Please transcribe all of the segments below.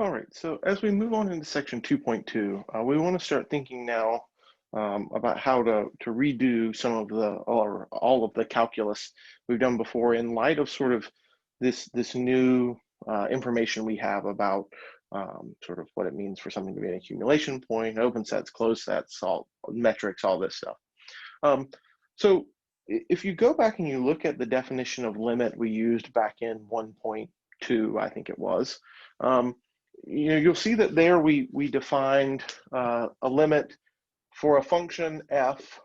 All right, so as we move on into section 2.2, we want to start thinking now about how to redo some of the or all of the calculus we've done before in light of sort of this new information we have about sort of what it means for something to be an accumulation point, open sets, closed sets, all metrics, all this stuff. So if you go back and you look at the definition of limit we used back in 1.2, I think it was, you'll see that there we defined a limit for a function f,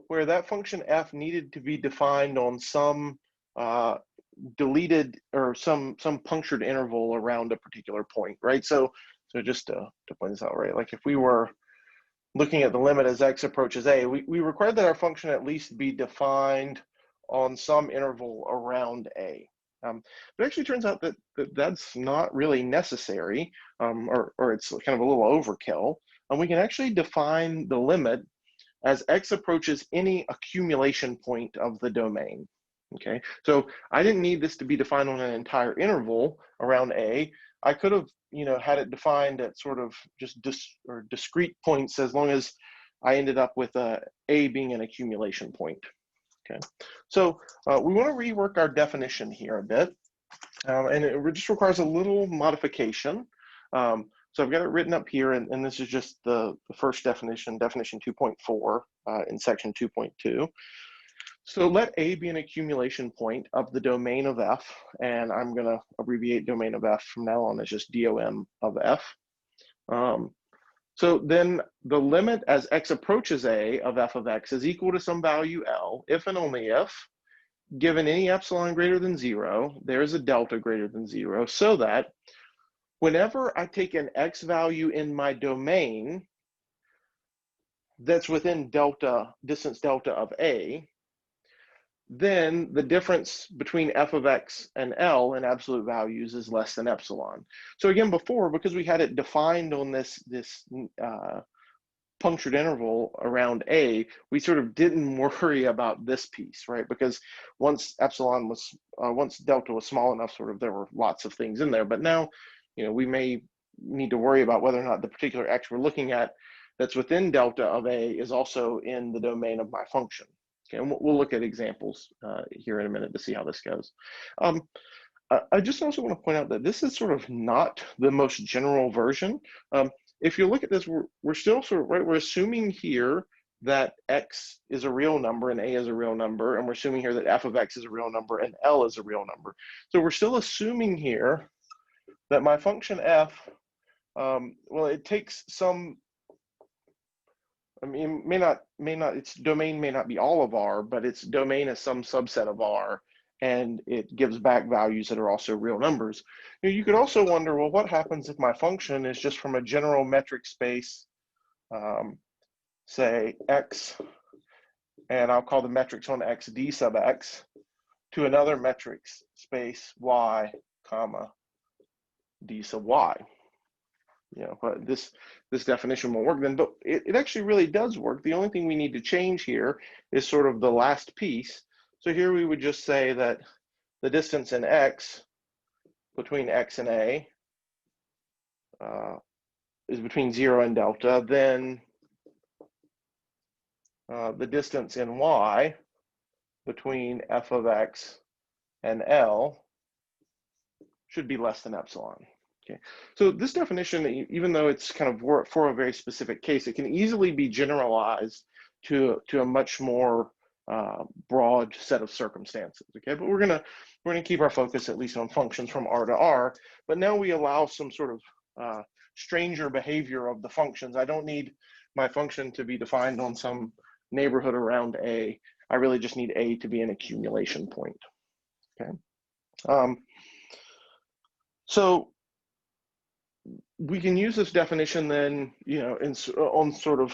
where that function f needed to be defined on some deleted or some punctured interval around a particular point, right? So just to point this out, right? Like if we were looking at the limit as x approaches a, we required that our function at least be defined on some interval around a. But it actually turns out that that's not really necessary, or it's kind of a little overkill. And we can actually define the limit as x approaches any accumulation point of the domain. Okay, so I didn't need this to be defined on an entire interval around a. I could have, had it defined at sort of just discrete points as long as I ended up with a being an accumulation point. Okay, so we want to rework our definition here a bit, and it just requires a little modification. So I've got it written up here, and this is just the first definition 2.4 in section 2.2. So let A be an accumulation point of the domain of F, and I'm going to abbreviate domain of F from now on as just DOM of F. So then the limit as x approaches A of f of x is equal to some value L, if and only if, given any epsilon greater than 0, there's a delta greater than 0, so that whenever I take an x value in my domain that's within distance delta of A, then the difference between f of x and L in absolute values is less than epsilon. So again, before, because we had it defined on this punctured interval around A, we sort of didn't worry about this piece, right? Because once delta was small enough, sort of there were lots of things in there. But now, we may need to worry about whether or not the particular x we're looking at that's within delta of A is also in the domain of my function. Okay, and we'll look at examples here in a minute to see how this goes. I just also want to point out that this is sort of not the most general version. If you look at this, we're still sort of, right, we're assuming here that x is a real number and a is a real number, and we're assuming here that f of x is a real number and L is a real number. So we're still assuming here that my function f, well, it takes some, I mean, its domain may not be all of R, but its domain is some subset of R, and it gives back values that are also real numbers. You could also wonder, well, what happens if my function is just from a general metric space, say x, and I'll call the metrics on x d sub x, to another metric space y, comma, d sub y. But this definition won't work then, but it actually really does work. The only thing we need to change here is sort of the last piece. So here we would just say that the distance in x between x and A is between 0 and delta. Then the distance in y between f of x and L should be less than epsilon. Okay, so this definition, even though it's kind of for a very specific case, it can easily be generalized to a much more broad set of circumstances. Okay, but we're gonna keep our focus at least on functions from R to R. But now we allow some sort of stranger behavior of the functions. I don't need my function to be defined on some neighborhood around A. I really just need A to be an accumulation point. Okay, so we can use this definition then, on sort of,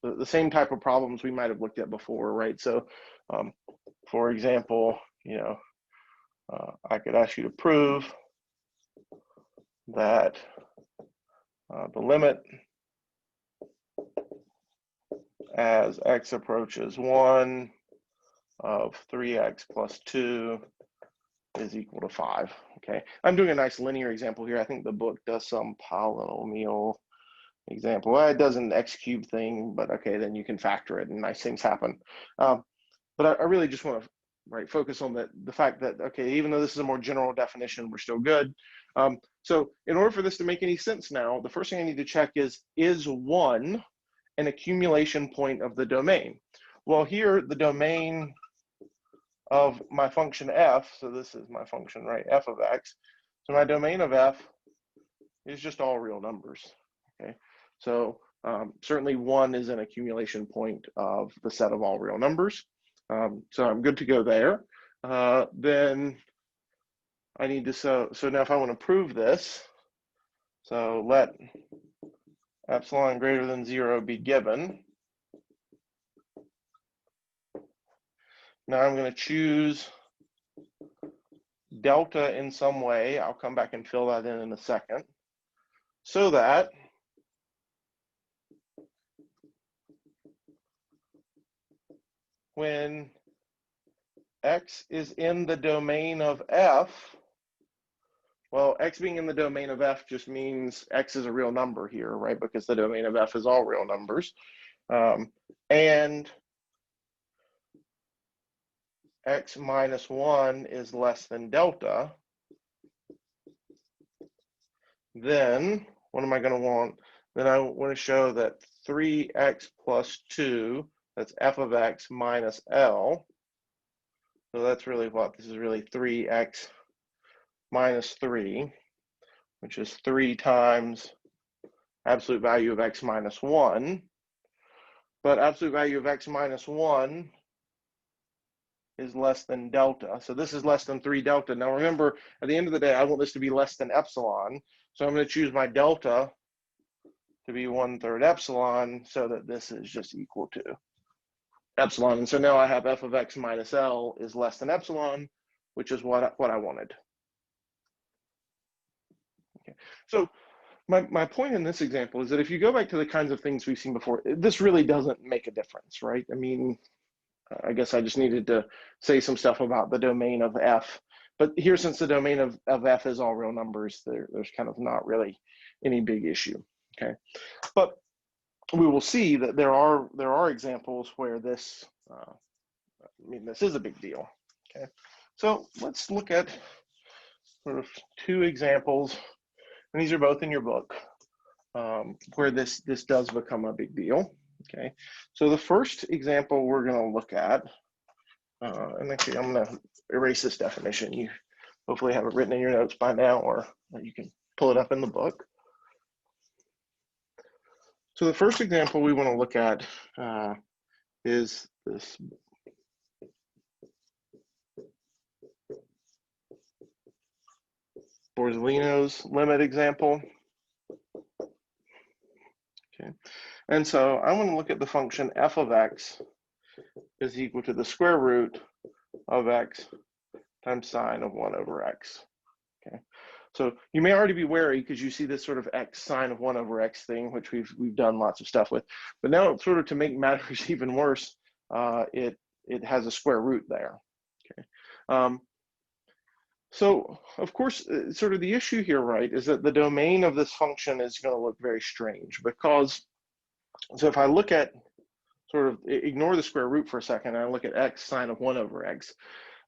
the same type of problems we might have looked at before, right? So, for example, I could ask you to prove that the limit as x approaches 1 of 3x plus 2 is equal to 5. Okay, I'm doing a nice linear example here. I think the book does some polynomial example. Well, it does an x cubed thing, but okay, then you can factor it and nice things happen. But I really just want to focus on the fact that, okay, even though this is a more general definition, we're still good. So in order for this to make any sense now, the first thing I need to check is 1 an accumulation point of the domain? Well, here the domain of my function f, so this is my function, right, f of x. So my domain of f is just all real numbers, okay? So certainly 1 is an accumulation point of the set of all real numbers. So I'm good to go there. Then I need to, so now if I want to prove this, so let epsilon greater than 0 be given. Now I'm going to choose delta in some way. I'll come back and fill that in a second. So that when x is in the domain of f, well, x being in the domain of f just means x is a real number here, right? Because the domain of f is all real numbers. And x minus 1 is less than delta, then what am I going to want? Then I want to show that 3x plus 2, that's f of x minus L. So that's really what? This is really 3x minus 3, which is 3 times absolute value of x minus 1. But absolute value of x minus 1 is less than delta. So this is less than 3 delta. Now remember, at the end of the day, I want this to be less than epsilon. So I'm going to choose my delta to be 1/3 epsilon so that this is just equal to epsilon. And so now I have f of x minus L is less than epsilon, which is what I wanted. Okay. So my point in this example is that if you go back to the kinds of things we've seen before, this really doesn't make a difference, right? I mean, I guess I just needed to say some stuff about the domain of f. But here, since the domain of f is all real numbers, there's kind of not really any big issue, okay? But we will see that there are examples where this, I mean, this is a big deal, okay? So let's look at sort of 2 examples, and these are both in your book, where this does become a big deal, okay? So the first example we're going to look at, and actually I'm going to erase this definition. You hopefully have it written in your notes by now, or you can pull it up in the book. So the first example we want to look at is this Borzolino's limit example. Okay, and so I want to look at the function f of x is equal to the square root of x times sine of 1 over x. Okay, so you may already be wary because you see this sort of x sine of 1 over x thing, which we've done lots of stuff with. But now, sort of to make matters even worse, it has a square root there. Okay, so of course, sort of the issue here, right, is that the domain of this function is going to look very strange because, so if I look at sort of ignore the square root for a second, and I look at x sine of 1 over x,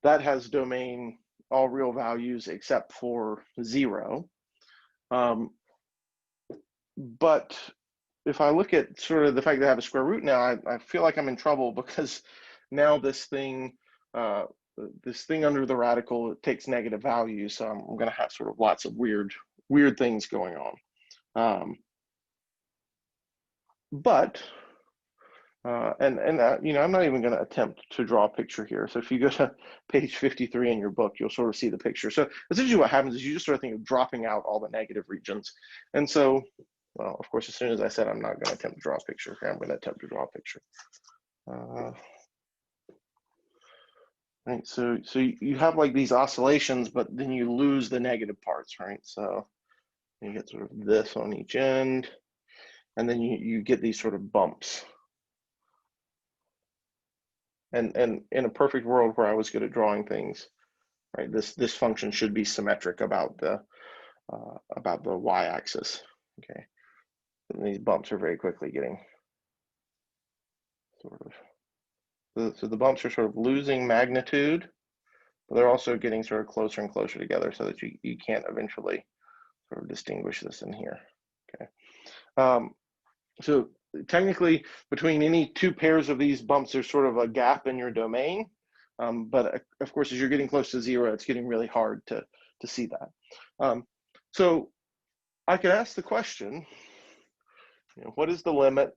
that has domain all real values except for 0. But if I look at sort of the fact that I have a square root now, I feel like I'm in trouble because now this thing under the radical, it takes negative values, so I'm going to have sort of lots of weird things going on. But you know, I'm not even going to attempt to draw a picture here. So if you go to page 53 in your book, you'll sort of see the picture. So essentially what happens is you just start thinking of dropping out all the negative regions. And so, well, of course, as soon as I said I'm not going to attempt to draw a picture, okay, I'm going to attempt to draw a picture. Right, so you have like these oscillations, but then you lose the negative parts, right? So you get sort of this on each end, and then you get these sort of bumps. And in a perfect world where I was good at drawing things, right? This function should be symmetric about the y-axis. Okay, and these bumps are very quickly getting sort of, so the bumps are sort of losing magnitude, but they're also getting sort of closer and closer together so that you can't eventually sort of distinguish this in here. Okay, so technically between any two pairs of these bumps, there's sort of a gap in your domain, but of course, as you're getting close to zero, it's getting really hard to see that. So I could ask the question, what is the limit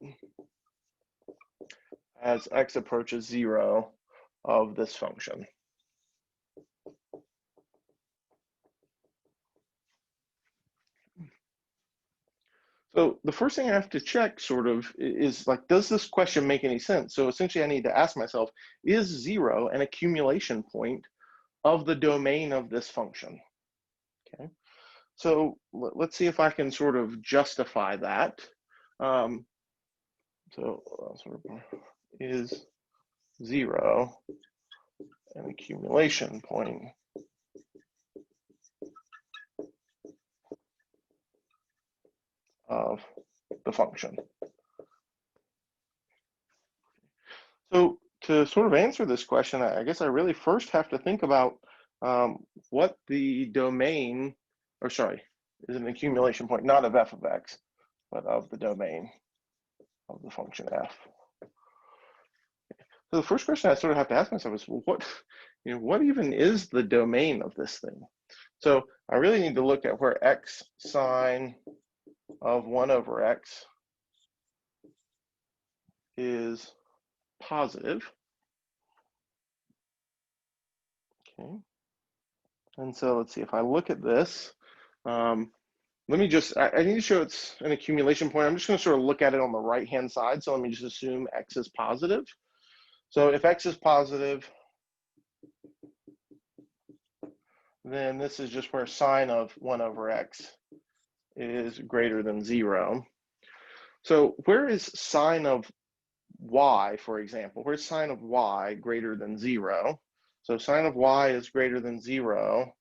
as x approaches zero of this function? So the first thing I have to check sort of is like, does this question make any sense? So essentially I need to ask myself, is zero an accumulation point of the domain of this function? Okay, so let's see if I can sort of justify that. Is zero an accumulation point of the function? So to sort of answer this question, I guess I really first have to think about what the domain, or sorry, is an accumulation point, not of f of x, but of the domain of the function f. So the first question I sort of have to ask myself is, well, what even is the domain of this thing? So I really need to look at where x sine of 1 over x is positive. Okay. And so let's see, if I look at this, let me just, I need to show it's an accumulation point. I'm just going to sort of look at it on the right-hand side. So let me just assume x is positive. So if x is positive, then this is just where sine of 1 over x is greater than 0. So where is sine of y, for example? Where's sine of y greater than 0? So sine of y is greater than 0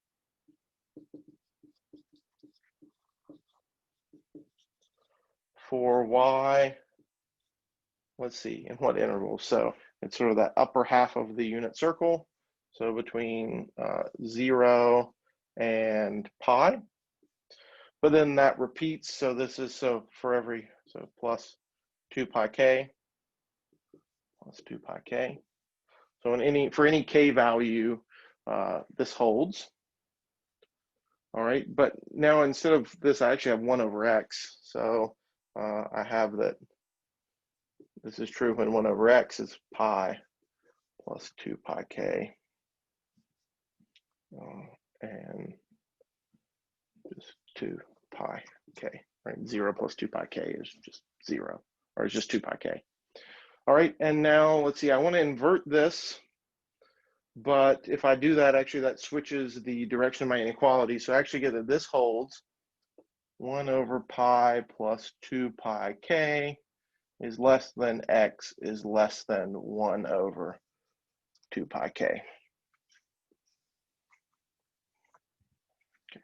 for y, let's see, in what interval? So it's sort of that upper half of the unit circle. So between 0 and pi. But then that repeats. So this is, so for every, so plus 2 pi k, plus 2 pi k. So for any k value, this holds. All right, but now instead of this, I actually have 1 over x. So I have that this is true when 1 over x is pi plus 2 pi k. And just 2 pi k, right? 0 plus 2 pi k is just 0, or it's just 2 pi k. All right, and now let's see, I want to invert this, but if I do that, actually that switches the direction of my inequality. So I actually get that this holds 1 over pi plus 2 pi k is less than x is less than 1 over 2 pi k. Okay.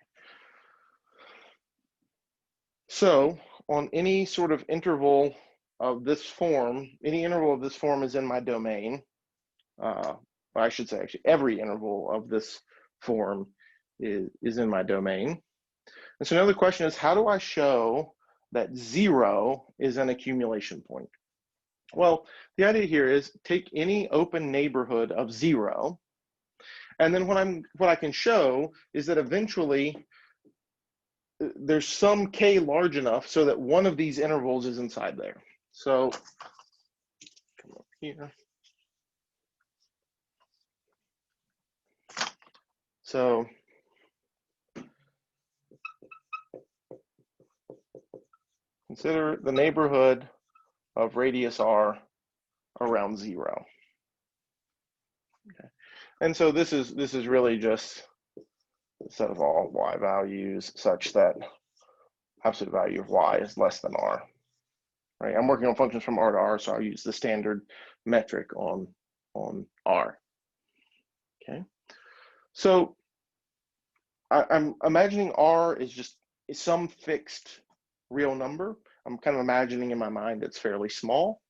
So on any sort of interval of this form, any interval of this form is in my domain. I should say actually every interval of this form is in my domain. And so now the question is, how do I show that 0 is an accumulation point? Well, the idea here is take any open neighborhood of 0, and then what I can show is that eventually there's some k large enough so that one of these intervals is inside there. So come up here. So consider the neighborhood of radius r around 0. Okay. And so this is really just a set of all y values such that absolute value of y is less than r. Right? I'm working on functions from r to r, so I'll use the standard metric on r. Okay. So I'm imagining R is just some fixed real number. I'm kind of imagining in my mind it's fairly small.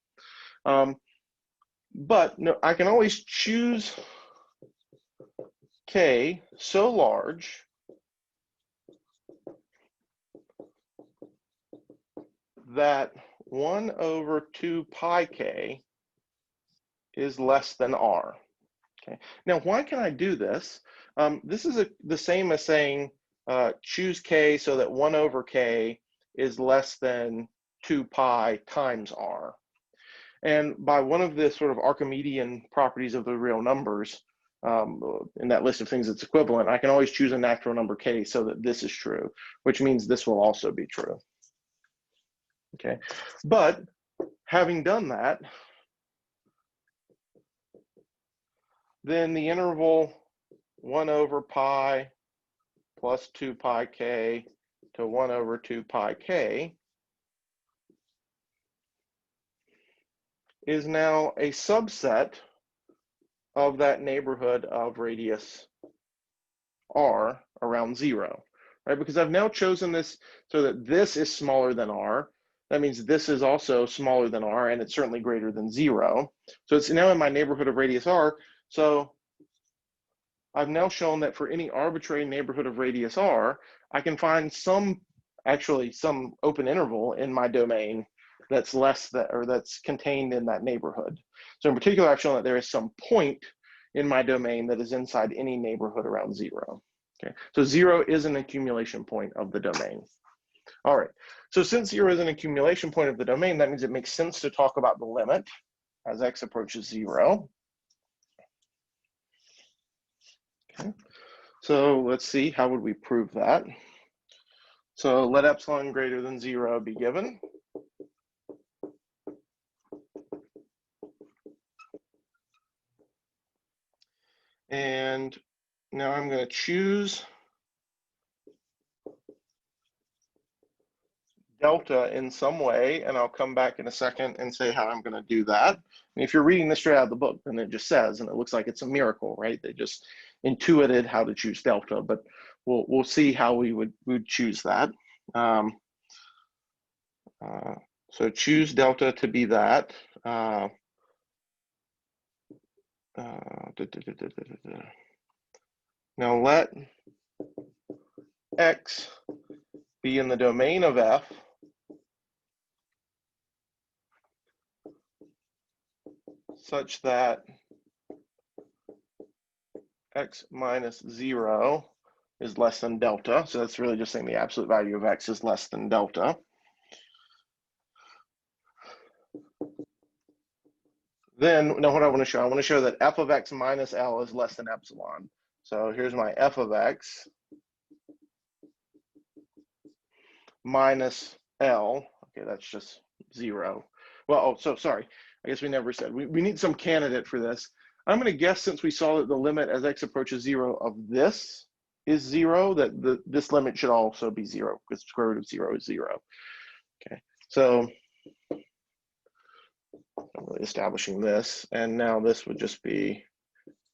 But no, I can always choose K so large that 1 over 2 pi K is less than R. Okay. Now, why can I do this? This is the same as saying choose K so that 1 over K is less than 2 pi times R. And by one of the sort of Archimedean properties of the real numbers, in that list of things that's equivalent, I can always choose a natural number K so that this is true, which means this will also be true. Okay, but having done that, then the interval 1 over pi plus 2 pi K to 1 over 2 pi K is now a subset of that neighborhood of radius R around 0, right? Because I've now chosen this so that this is smaller than R. That means this is also smaller than R, and it's certainly greater than 0. So it's now in my neighborhood of radius R. So I've now shown that for any arbitrary neighborhood of radius R, I can find some open interval in my domain that's less than, or that's contained in that neighborhood. So in particular, I've shown that there is some point in my domain that is inside any neighborhood around 0. Okay, so 0 is an accumulation point of the domain. All right, so since 0 is an accumulation point of the domain, that means it makes sense to talk about the limit as x approaches 0. Okay, so let's see, how would we prove that? So let epsilon greater than 0 be given. And now I'm going to choose delta in some way, and I'll come back in a second and say how I'm going to do that. And if you're reading this straight out of the book, then it just says, and it looks like it's a miracle, right? They just intuited how to choose delta, but we'll see how we would choose that. So choose delta to be that. Now let x be in the domain of F such that x minus 0 is less than delta. So that's really just saying the absolute value of x is less than delta. Then, now what I want to show that f of x minus L is less than epsilon. So here's my f of x minus L. Okay, that's just 0. Well, oh, so sorry. I guess we never said. We need some candidate for this. I'm going to guess, since we saw that the limit as x approaches 0 of this is 0, that this limit should also be 0, because the square root of 0 is 0. Okay, so I'm really establishing this, and now this would just be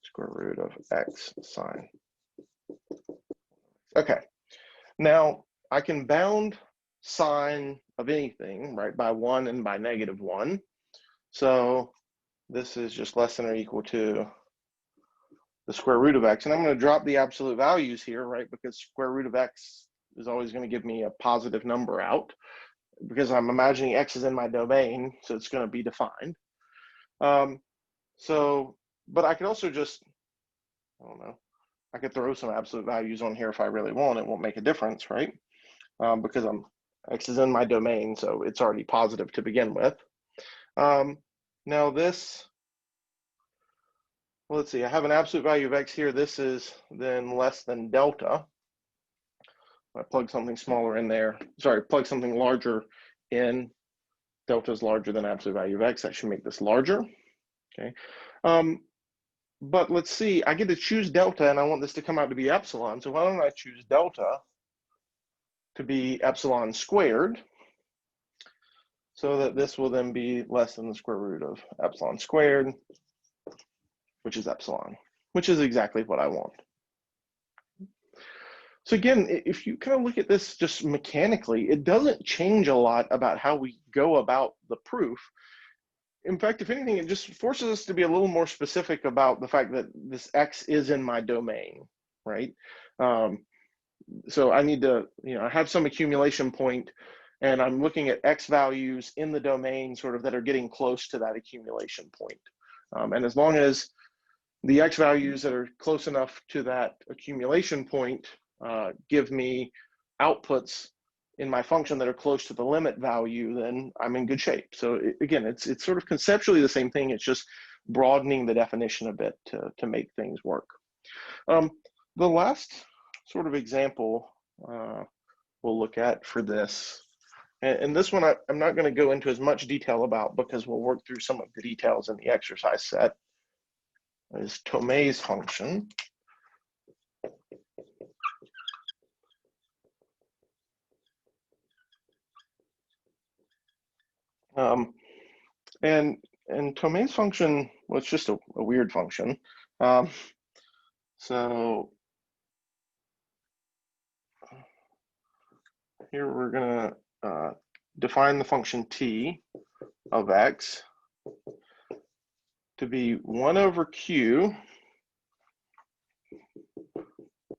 square root of x sine. Okay, now I can bound sine of anything, right, by 1 and by -1. So this is just less than or equal to the square root of x. And I'm going to drop the absolute values here, right, because square root of x is always going to give me a positive number out, because I'm imagining x is in my domain, so it's going to be defined. But I could also just, I don't know, I could throw some absolute values on here if I really want. It won't make a difference, right? Because x is in my domain, so it's already positive to begin with. Now this, well, let's see, I have an absolute value of x here. This is then less than delta. I plug something smaller in there. Sorry, plug something larger in. Delta is larger than absolute value of x. That should make this larger. Okay. But let's see, I get to choose delta, and I want this to come out to be epsilon. So why don't I choose delta to be epsilon squared, so that this will then be less than the square root of epsilon squared, which is epsilon, which is exactly what I want. So again, if you kind of look at this just mechanically, it doesn't change a lot about how we go about the proof. In fact, if anything, it just forces us to be a little more specific about the fact that this X is in my domain, right? So I need to, I have some accumulation point, and I'm looking at X values in the domain sort of that are getting close to that accumulation point. And as long as the X values that are close enough to that accumulation point give me outputs in my function that are close to the limit value, then I'm in good shape. So again, it's sort of conceptually the same thing. It's just broadening the definition a bit to make things work. The last sort of example we'll look at for this, and this one I'm not going to go into as much detail about because we'll work through some of the details in the exercise set, is Thomae's function. And Thomae's function was just a weird function. So here we're going to define the function t of x to be 1 over q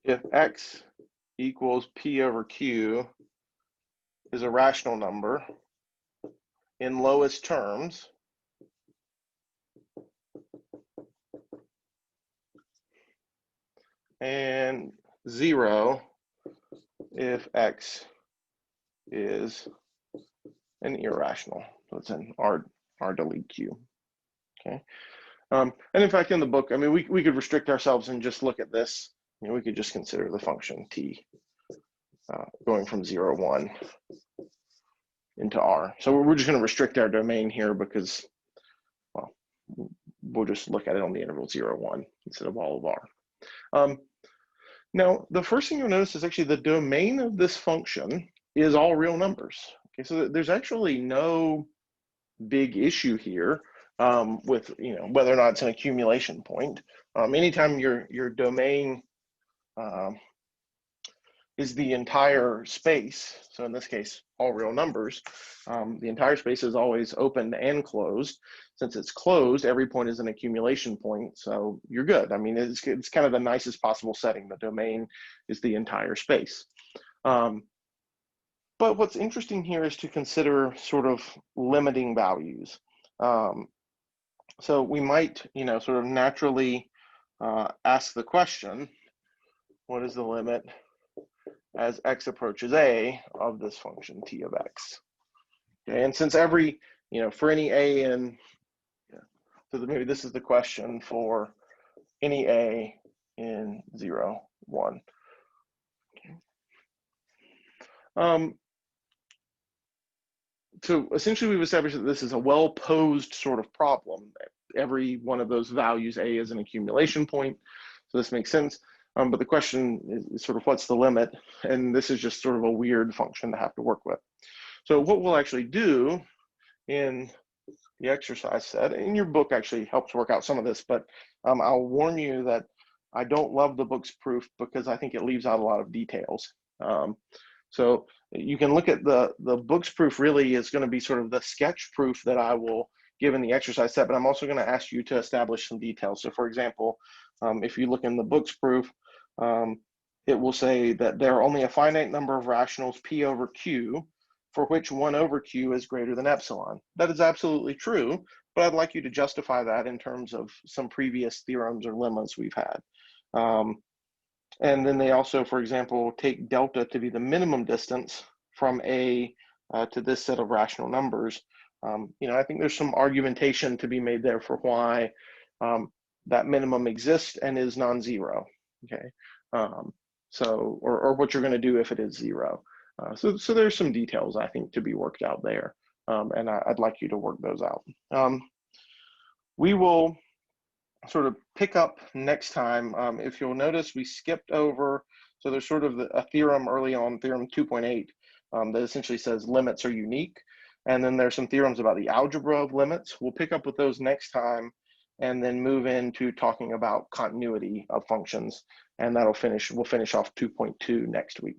if x equals p over q is a rational number in lowest terms, and 0 if x is an irrational. So it's an R delete q. Okay. And in fact, in the book, I mean, we could restrict ourselves and just look at this. We could just consider the function t going from 0, 1 into R. So we're just going to restrict our domain here because, well, we'll just look at it on the interval 0, 1 instead of all of R. Now, the first thing you'll notice is actually the domain of this function is all real numbers. Okay, so there's actually no big issue here with whether or not it's an accumulation point. Anytime your domain is the entire space, so in this case, all real numbers, the entire space is always open and closed. Since it's closed, every point is an accumulation point, so you're good. I mean, it's kind of the nicest possible setting. The domain is the entire space. But what's interesting here is to consider sort of limiting values. So we might, sort of naturally ask the question, what is the limit as x approaches a of this function t of x? Okay, and since every, for any a in, so maybe this is the question for any a in 0, 1. Okay. So essentially we've established that this is a well-posed sort of problem. Every one of those values, a is an accumulation point, so this makes sense. But the question is sort of what's the limit? And this is just sort of a weird function to have to work with. So what we'll actually do in the exercise set, and your book actually helps work out some of this, but I'll warn you that I don't love the book's proof because I think it leaves out a lot of details. So you can look at the book's proof really is going to be sort of the sketch proof that I will give in the exercise set, but I'm also going to ask you to establish some details. So for example, if you look in the book's proof, it will say that there are only a finite number of rationals p over q for which 1 over q is greater than epsilon. That is absolutely true, but I'd like you to justify that in terms of some previous theorems or lemmas we've had. And then they also, for example, take delta to be the minimum distance from A to this set of rational numbers. I think there's some argumentation to be made there for why that minimum exists and is non-zero. Okay, so or what you're going to do if it is 0. So there's some details I think to be worked out there, and I'd like you to work those out. We will sort of pick up next time. If you'll notice, we skipped over, so there's sort of a theorem early on, theorem 2.8, that essentially says limits are unique. And then there's some theorems about the algebra of limits. We'll pick up with those next time and then move into talking about continuity of functions. And we'll finish off 2.2 next week.